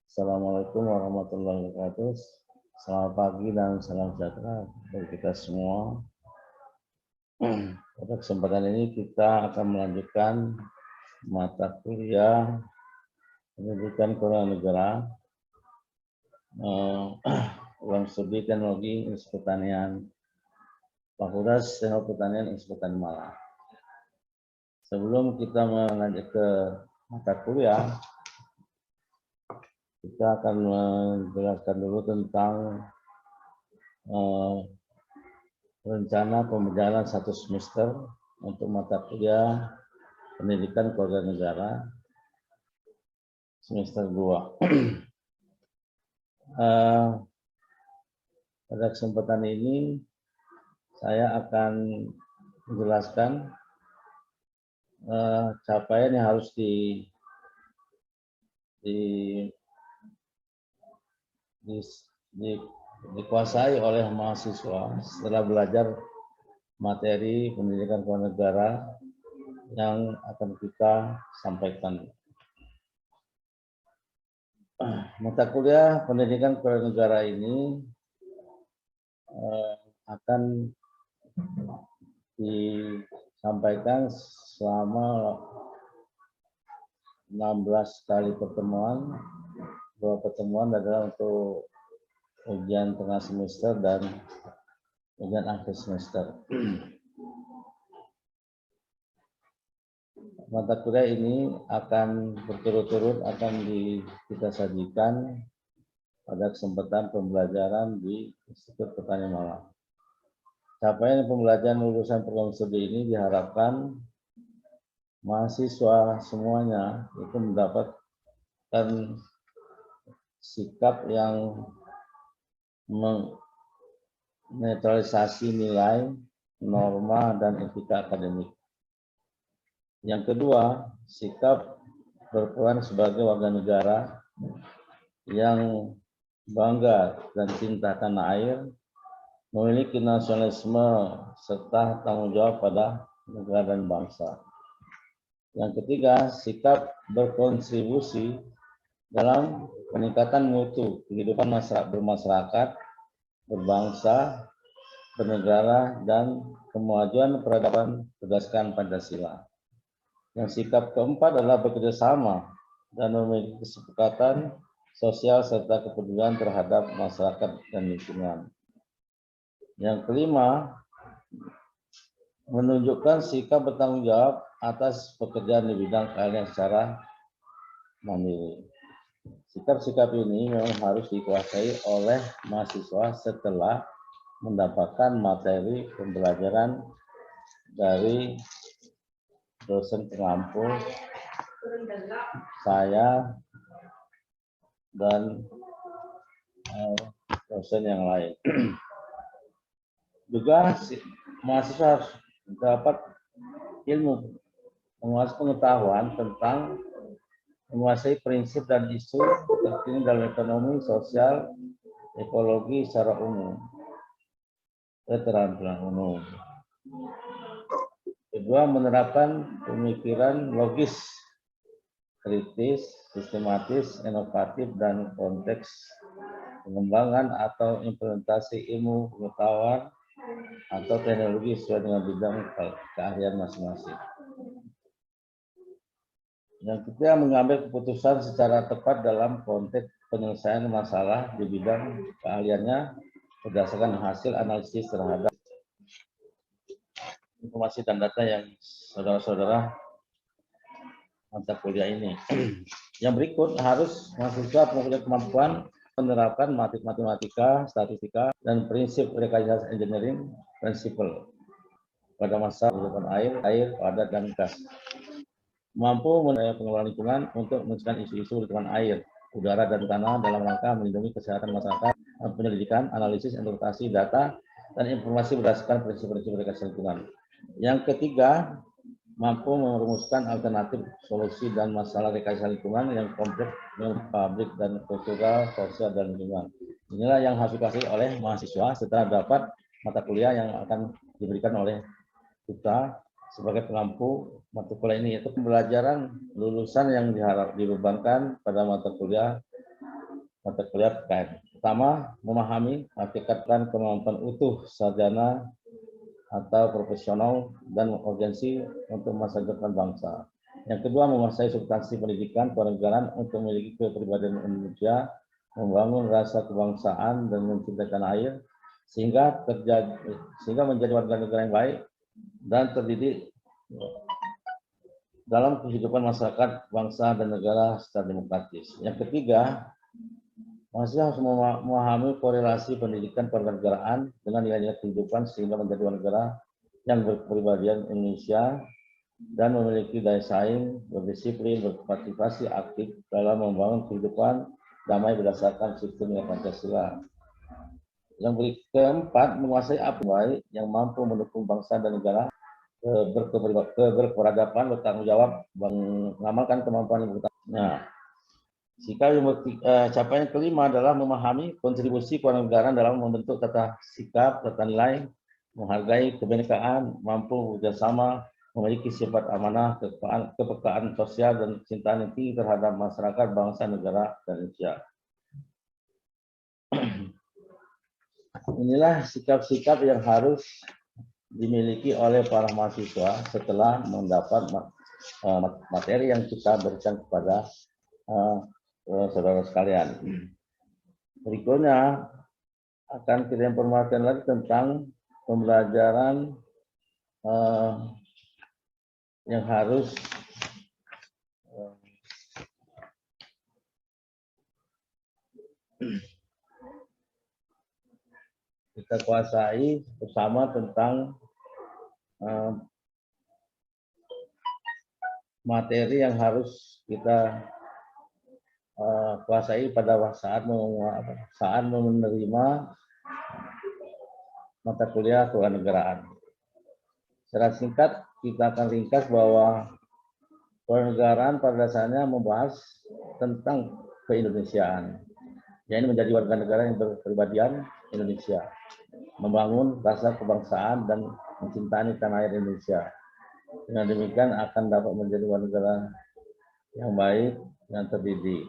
Assalamualaikum warahmatullahi wabarakatuh. Selamat pagi dan salam sejahtera bagi kita semua. Pada kesempatan ini kita akan melanjutkan mata kuliah pendidikan keuangan negara, uang studi teknologi Institut Pertanian, Fakultas Teknologi Pertanian Institut Pertanian Malang. Sebelum kita melanjut ke mata kuliah, kita akan menjelaskan dulu tentang rencana pembelajaran 1 semester untuk mata kuliah pendidikan keluarga negara semester 2. Pada kesempatan ini saya akan menjelaskan capaian yang harus dikuasai oleh mahasiswa setelah belajar materi pendidikan keuangan negara yang akan kita sampaikan. Mata kuliah pendidikan keuangan negara ini akan disampaikan selama 16 kali pertemuan. 2 pertemuan adalah untuk ujian tengah semester dan ujian akhir semester. Mata kuliah ini akan berturut-turut kita sajikan pada kesempatan pembelajaran di Institut Pertanian Malang. Capaian pembelajaran lulusan program studi ini diharapkan mahasiswa semuanya itu mendapatkan sikap yang menetralisasi nilai, norma, dan etika akademik. Yang kedua, sikap berperan sebagai warga negara yang bangga dan cinta tanah air, memiliki nasionalisme serta tanggung jawab pada negara dan bangsa. Yang ketiga, sikap berkontribusi dalam peningkatan mutu kehidupan bermasyarakat, berbangsa, bernegara, dan kemajuan peradaban berdasarkan Pancasila. Yang sikap keempat adalah bekerjasama dan memiliki kesepakatan sosial serta kepedulian terhadap masyarakat dan lingkungan. Yang kelima, menunjukkan sikap bertanggung jawab atas pekerjaan di bidang keahlian secara mandiri. Sikap-sikap ini memang harus dikuasai oleh mahasiswa setelah mendapatkan materi pembelajaran dari dosen pengampu, saya, dan dosen yang lain. Juga mahasiswa harus dapat ilmu, menguasai pengetahuan tentang menguasai prinsip dan isu terkini dalam ekonomi, sosial, ekologi secara umum, keterampilan umum. Kedua, menerapkan pemikiran logis, kritis, sistematis, inovatif, dan konteks pengembangan atau implementasi ilmu pengetahuan atau teknologi sesuai dengan bidang keahlian masing-masing. Yang ketiga, mengambil keputusan secara tepat dalam konteks penyelesaian masalah di bidang keahliannya berdasarkan hasil analisis terhadap informasi dan data yang saudara-saudara mata kuliah ini. Yang berikut, harus mahasiswa mempunyai kemampuan menerapkan matematika, statistika, dan prinsip rekayasa engineering principle pada masa kehidupan air, padat, dan gas. Mampu pengelolaan lingkungan untuk mencegah isu-isu lingkungan air, udara, dan tanah dalam rangka melindungi kesehatan masyarakat, penyelidikan, analisis, interpretasi data, dan informasi berdasarkan prinsip-prinsip rekayasa lingkungan. Yang ketiga, mampu merumuskan alternatif solusi dan masalah rekayasa lingkungan yang kompleks, yang publik dan kultural, sosial, dan lingkungan. Inilah yang harus dikuasai oleh mahasiswa setelah dapat mata kuliah yang akan diberikan oleh kita sebagai pengampu mata kuliah ini, yaitu pembelajaran lulusan yang dibebankan pada mata kuliah PKN. Pertama, memahami hakikat dan kemampuan utuh sarjana atau profesional dan urgensi untuk masa depan bangsa. Yang kedua, menguasai substansi pendidikan kewarganegaraan untuk memiliki kepribadian Indonesia, membangun rasa kebangsaan dan mencintai tanah air, sehingga menjadi warga negara yang baik dan terdidik dalam kehidupan masyarakat, bangsa, dan negara secara demokratis. Yang ketiga, masih harus memahami korelasi pendidikan kewarganegaraan dengan nilai-nilai kehidupan sehingga menjadi warga negara yang berkepribadian Indonesia dan memiliki daya saing, berdisiplin, berpartisipasi aktif dalam membangun kehidupan damai berdasarkan sistem nilai Pancasila. Yang keempat, menguasai apa baik yang mampu mendukung bangsa dan negara berkeberagaman, bertanggung jawab, mengamalkan kemampuan yang bertanggung jawab. Nah, capaian kelima adalah memahami kontribusi kewarganegaraan dalam membentuk tata sikap, tata nilai, menghargai kebinekaan, mampu bekerjasama, memiliki sifat amanah, kepekaan sosial, dan kecintaan yang tinggi terhadap masyarakat, bangsa, negara, dan Indonesia. Inilah sikap-sikap yang harus dimiliki oleh para mahasiswa setelah mendapat materi yang kita berikan kepada saudara sekalian. Berikutnya akan kita informasikan lagi tentang pembelajaran yang harus kita kuasai bersama tentang materi yang harus kita kuasai pada saat menerima mata kuliah kewarganegaraan. Secara singkat, kita akan ringkas bahwa kewarganegaraan pada dasarnya membahas tentang keindonesiaan, yaitu menjadi warga negara yang berkepribadian Indonesia, membangun rasa kebangsaan dan mencintai tanah air Indonesia. Dengan demikian akan dapat menjadi warga negara yang baik, yang terdidik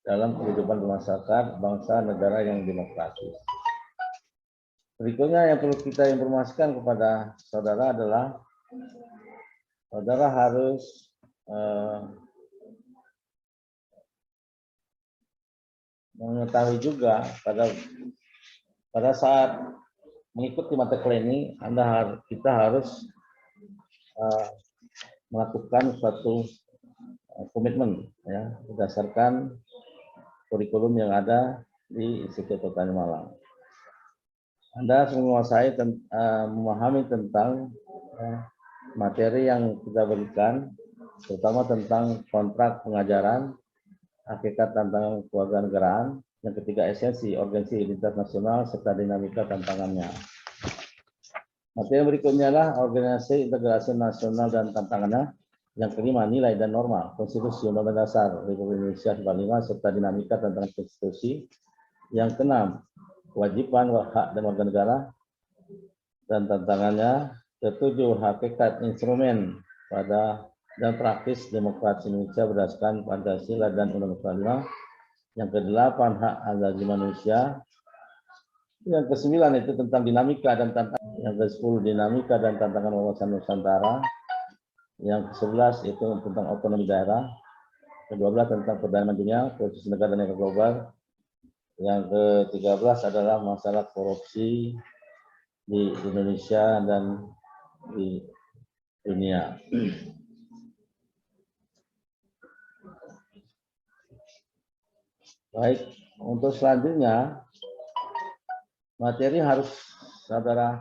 dalam kehidupan masyarakat, bangsa, negara yang demokratis. Berikutnya yang perlu kita informasikan kepada saudara adalah saudara harus mengetahui juga pada saat mengikuti mata kuliah ini, kita harus melakukan suatu komitmen ya berdasarkan kurikulum yang ada di Institut Pertanian Malang. Anda harus menguasai memahami tentang materi yang kita berikan, terutama tentang kontrak pengajaran, hakikat tantangan kewarganegaraan, yang ketiga esensi, urgensi identitas nasional, serta dinamika tantangannya. Materi berikutnya adalah organisasi integrasi nasional dan tantangannya. Yang kelima, nilai dan norma Konstitusi Undang-Undang Dasar Republik Indonesia 45 serta dinamika tantangan konstitusi. Yang keenam, kewajiban, hak dan warga negara dan tantangannya. Ketujuh, hakikat instrumen pada dan praktis demokrasi Indonesia berdasarkan Pancasila dan Undang-Undang 45. Yang kedelapan, hak asasi manusia. Yang kesembilan itu tentang dinamika dan tantangan. Yang ke-10, dinamika dan tantangan wawasan Nusantara. Yang ke-11 itu tentang otonomi daerah. Ke-12 tentang perdamaian dunia, posisi negara dan global. Yang ke-13 adalah masalah korupsi di Indonesia dan di dunia. Baik, untuk selanjutnya materi harus saudara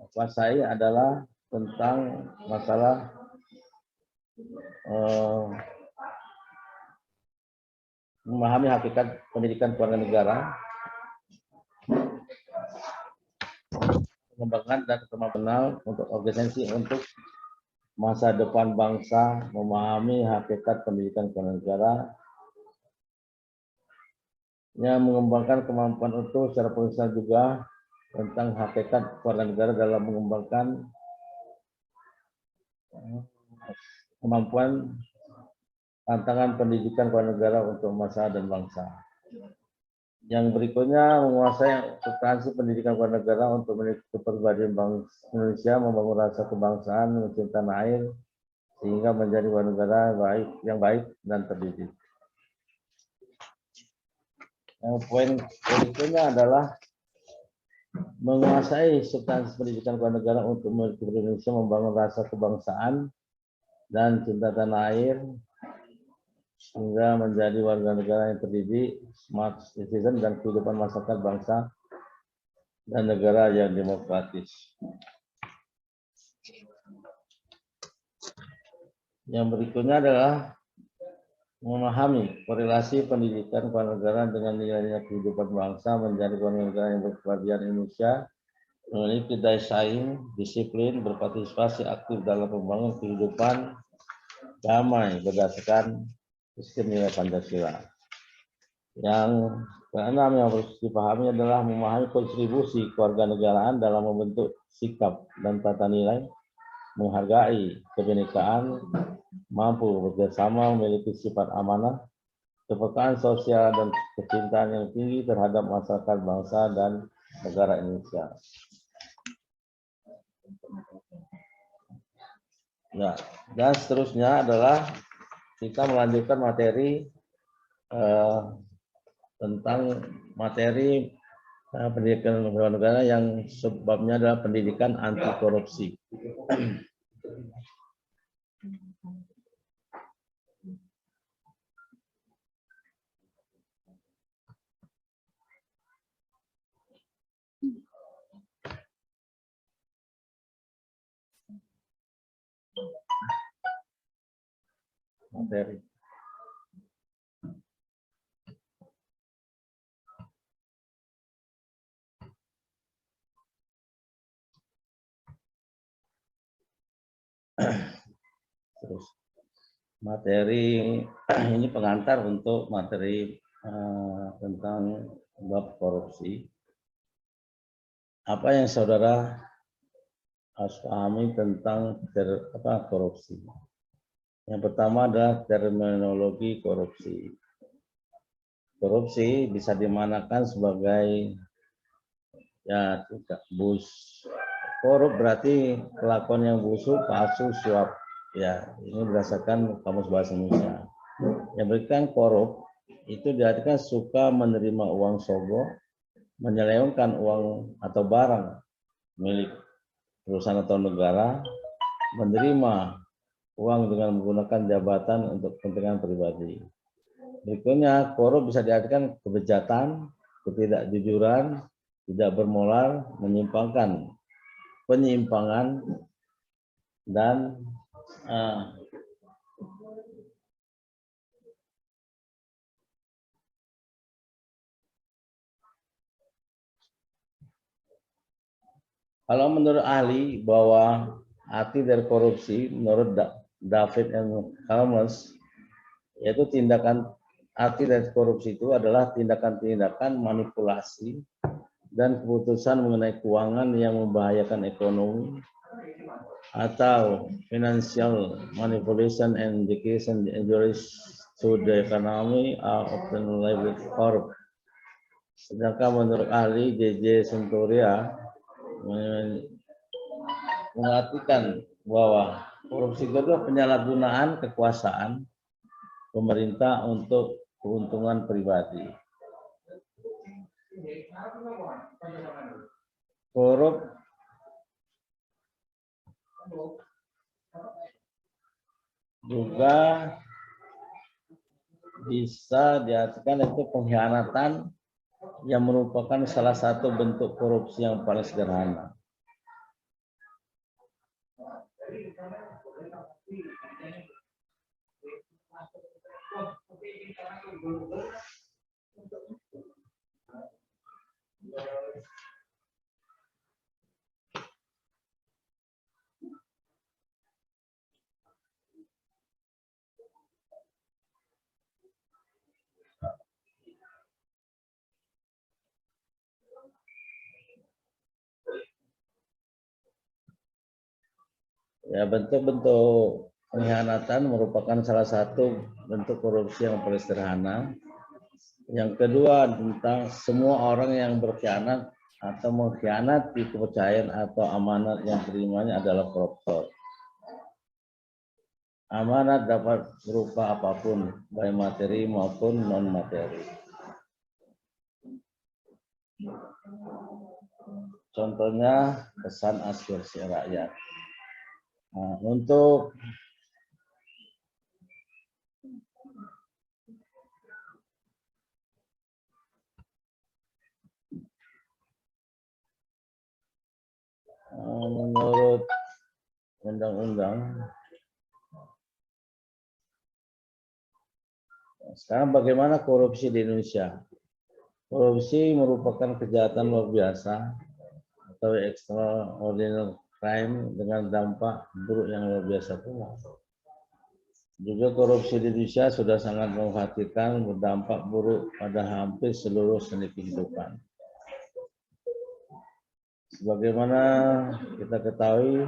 kuasai adalah tentang masalah memahami hakikat pendidikan kewarganegaraan, pengembangan dan kemampuan untuk organisasi untuk masa depan bangsa, memahami hakikat pendidikan kewarganegaraan, yang mengembangkan kemampuan utuh secara profesional juga tentang hakikat warga negara dalam mengembangkan kemampuan tantangan pendidikan negara untuk masyarakat dan bangsa. Yang berikutnya, menguasai substansi pendidikan negara untuk memiliki kepribadian bangsa Indonesia, membangun rasa kebangsaan, mencintai tanah air, sehingga menjadi warga negara yang baik dan terdidik. Yang poin berikutnya adalah menguasai substansi pendidikan negara untuk memiliki Indonesia, membangun rasa kebangsaan dan cinta tanah air, sehingga menjadi warga negara yang terdidik, smart citizen, dan kehidupan masyarakat bangsa dan negara yang demokratis. Yang berikutnya adalah memahami korelasi pendidikan negara dengan nilai-nilai kehidupan bangsa, menjadi warga negara yang berkebahagiaan Indonesia, memiliki daya saing, disiplin, berpartisipasi aktif dalam pembangunan kehidupan damai berdasarkan sistem nilai Pancasila. Yang keenam yang harus dipahami adalah memahami kontribusi kewarganegaraan dalam membentuk sikap dan tata nilai, menghargai kebinekaan, mampu bekerjasama, memiliki sifat amanah, kepekaan sosial, dan kecintaan yang tinggi terhadap masyarakat bangsa dan negara Indonesia. Nah, dan seterusnya adalah kita melanjutkan materi tentang materi pendidikan negara yang sebabnya adalah pendidikan anti korupsi. Materi. Terus materi ini pengantar untuk materi tentang bab korupsi. Apa yang saudara harus pahami tentang korupsi? Yang pertama adalah terminologi korupsi. Korupsi bisa dimaknakan sebagai korup berarti kelakuan yang busuk, palsu, suap. Ya, ini berdasarkan Kamus Bahasa Indonesia. Yang berikan korup itu diartikan suka menerima uang sogok, menyelewengkan uang atau barang milik perusahaan atau negara, menerima uang dengan menggunakan jabatan untuk kepentingan pribadi. Berikutnya, korup bisa diartikan kebejatan, ketidakjujuran, tidak bermoral, menyimpangkan, penyimpangan, dan kalau menurut ahli bahwa arti dari korupsi menurut David and Helmers, yaitu arti dari korupsi itu adalah tindakan-tindakan manipulasi dan keputusan mengenai keuangan yang membahayakan ekonomi, atau financial manipulation and indication injuries to the economy are often labeled corrupt. Sedangkan menurut ahli JJ Centuria mengartikan bahwa korupsi itu adalah penyalahgunaan kekuasaan pemerintah untuk keuntungan pribadi. Korup juga bisa diartikan itu pengkhianatan yang merupakan salah satu bentuk korupsi yang paling sederhana. Ya, bentuk-bentuk pengkhianatan merupakan salah satu bentuk korupsi yang paling sederhana. Yang kedua, tentang semua orang yang berkhianat atau mengkhianati kepercayaan atau amanat yang terimanya adalah koruptor. Amanat dapat berupa apapun, baik materi maupun non-materi. Contohnya pesan aspirasi rakyat. Nah, untuk menurut undang-undang, sekarang bagaimana korupsi di Indonesia? Korupsi merupakan kejahatan luar biasa atau extraordinary crime dengan dampak buruk yang luar biasa pula. Juga korupsi di Indonesia sudah sangat mengkhawatirkan, berdampak buruk pada hampir seluruh seni kehidupan. Sebagaimana kita ketahui,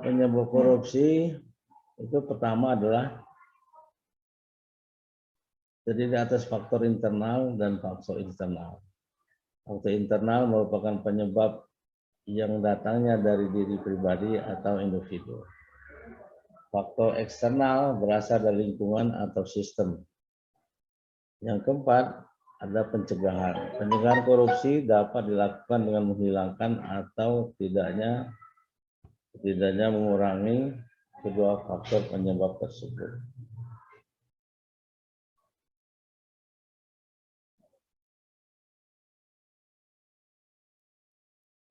penyebab korupsi itu pertama adalah terdiri atas faktor internal dan faktor eksternal. Faktor internal merupakan penyebab yang datangnya dari diri pribadi atau individu. Faktor eksternal berasal dari lingkungan atau sistem. Yang keempat, ada pencegahan. Pencegahan korupsi dapat dilakukan dengan menghilangkan atau tidaknya mengurangi kedua faktor penyebab tersebut.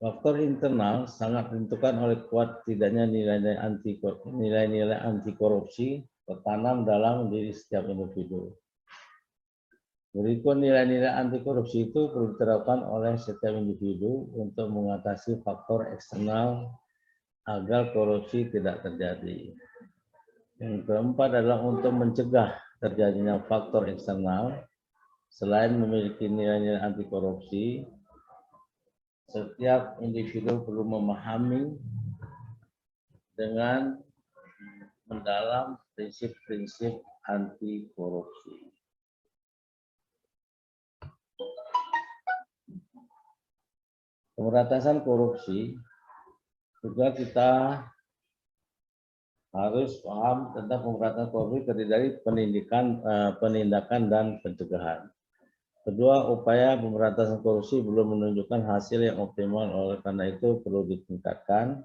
Faktor internal sangat ditentukan oleh kuat tidaknya nilai-nilai anti korupsi tertanam dalam diri setiap individu. Berikut nilai-nilai anti korupsi itu perlu diterapkan oleh setiap individu untuk mengatasi faktor eksternal agar korupsi tidak terjadi. Yang keempat adalah untuk mencegah terjadinya faktor eksternal. Selain memiliki nilai-nilai anti korupsi, setiap individu perlu memahami dengan mendalam prinsip-prinsip anti korupsi. Pemberantasan korupsi juga kita harus paham tentang pemberantasan korupsi terdiri dari penindakan dan pencegahan. Kedua, upaya pemberantasan korupsi belum menunjukkan hasil yang optimal, oleh karena itu perlu ditingkatkan.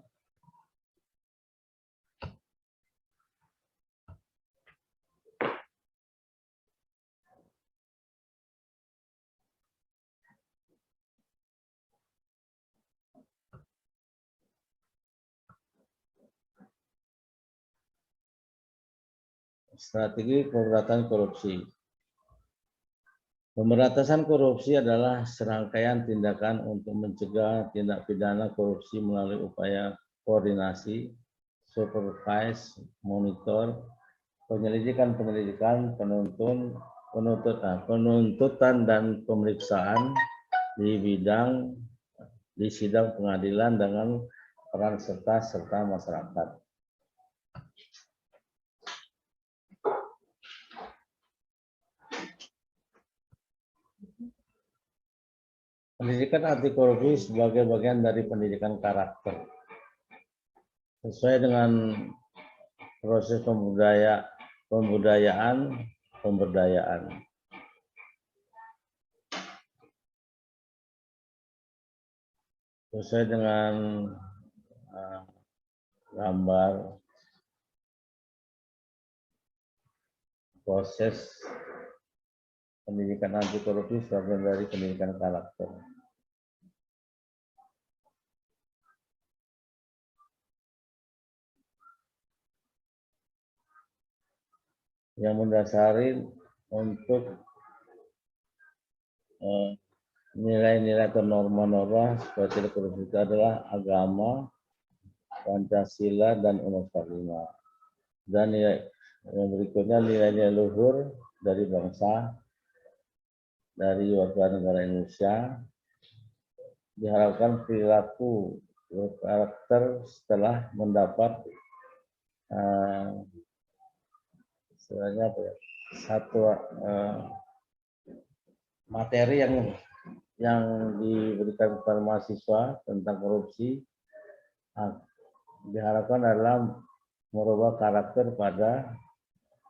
Strategi pemberantasan korupsi. Pemberantasan korupsi adalah serangkaian tindakan untuk mencegah tindak pidana korupsi melalui upaya koordinasi, supervise, monitor, penyelidikan, penuntutan dan pemeriksaan di sidang pengadilan dengan peran serta masyarakat. Pendidikan anti korupsi sebagai bagian dari pendidikan karakter. Sesuai dengan proses pemberdayaan. Sesuai dengan gambar proses pendidikan anti korupsi sebagai dari pendidikan karakter. Yang mendasari untuk nilai-nilai atau norma-norma seperti korupsi itu adalah agama, Pancasila, dan Undang-Undang 45. Dan yang berikutnya nilai-nilai luhur dari bangsa, dari warga negara Indonesia. Diharapkan perilaku berkarakter setelah mendapat istilahnya apa ya, satu materi yang diberikan kepada mahasiswa tentang korupsi, diharapkan adalah merubah karakter pada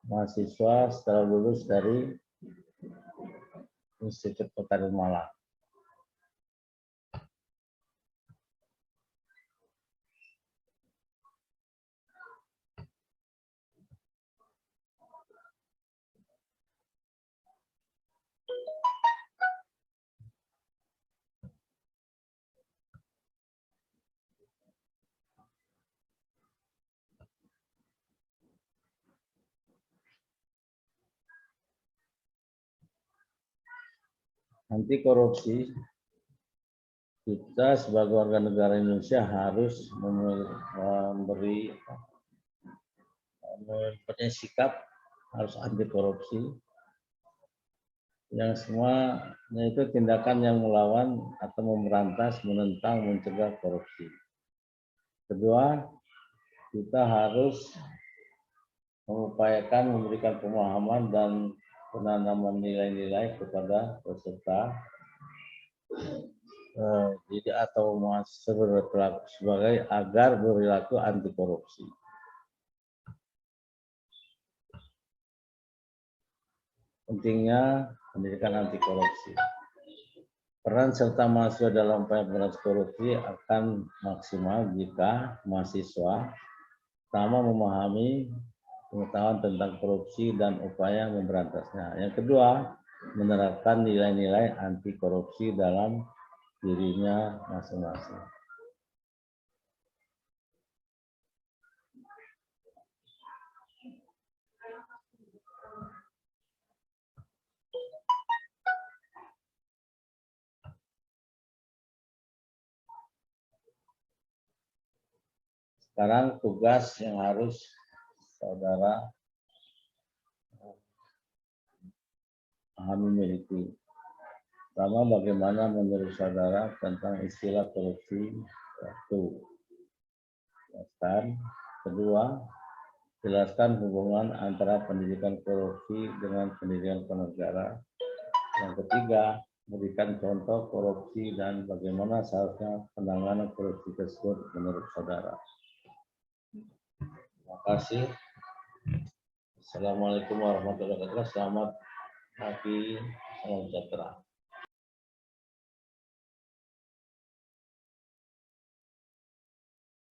mahasiswa setelah lulus dari Institut Pertanian Malang. Anti korupsi, kita sebagai warga negara Indonesia harus mempunyai sikap harus anti korupsi, yang semuanya itu tindakan yang melawan atau memberantas, menentang, mencegah korupsi. Kedua, kita harus mengupayakan memberikan pemahaman dan penanaman nilai-nilai kepada peserta didik atau mahasiswa berperilaku sebagai agar berperilaku anti korupsi. Pentingnya pendidikan anti korupsi. Peran serta mahasiswa dalam upaya pemberantasan korupsi akan maksimal jika mahasiswa pertama memahami pengetahuan tentang korupsi dan upaya memberantasnya. Yang kedua, menerapkan nilai-nilai anti korupsi dalam dirinya masing-masing. Sekarang tugas yang harus saudara pahami miliki. Pertama, bagaimana menurut saudara tentang istilah korupsi? Satu, jelaskan. Kedua, jelaskan hubungan antara pendidikan korupsi dengan pendidikan bernegara. Yang ketiga, berikan contoh korupsi dan bagaimana seharusnya penanganan korupsi tersebut menurut saudara. Terima kasih. Assalamualaikum warahmatullahi wabarakatuh. Selamat pagi, salam sejahtera.